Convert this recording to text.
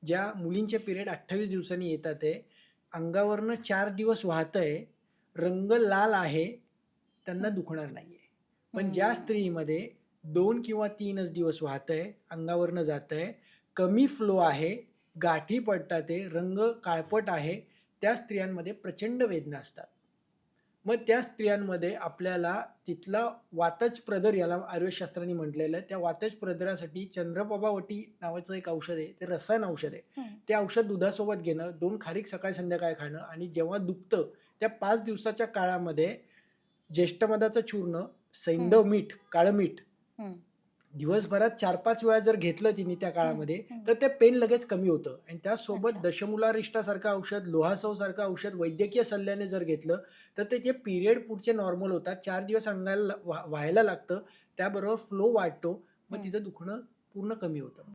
ज्या मुलींचे पिरियड 28 दिवसांनी येतात आहे, अंगावरनं 4 दिवस वाहतंय, रंग लाल आहे, त्यांना हं. दुखणार नाहीये. पण ज्या हं. स्त्रीमध्ये 2 किंवा 3च दिवस वाहतंय, अंगावरनं जातंय, कमी फ्लो आहे, गाठी पडतात आहे, रंग काळपट आहे, त्या स्त्रियांमध्ये प्रचंड वेदना असतात. मग त्या स्त्रियांमध्ये आपल्याला तिथला वातज प्रदर याला आयुर्वेदशास्त्राने म्हटलेलं आहे. त्या वातज प्रदरासाठी चंद्रप्रभावटी नावाचं एक औषध आहे. ते रसायन औषध आहे. हं. ते औषध दुधासोबत घेणं, 2 खारीक सकाळ संध्याकाळ खाणं आणि जेव्हा दुखतं त्या 5 दिवसाच्या काळामध्ये ज्येष्ठमधाचं चूर्ण, हं. सैंधव मीठ, काळं मीठ हं. दिवसभरात 4-5 वेळा जर घेतलं तिने त्या हं. काळामध्ये, हं. तर ते पेन लगेच कमी होतं आणि त्यासोबत अच्छा. दशमूलारिष्टासारखं औषध, लोहासवसारखं औषध वैद्यकीय सल्ल्याने जर घेतलं, तर ते जे पिरियड पुढचे नॉर्मल होतात. 4 दिवस अंगाला व्हायला लागतं. त्याबरोबर फ्लो वाढतो. मग हं. तिचं दुखणं पूर्ण कमी होतं.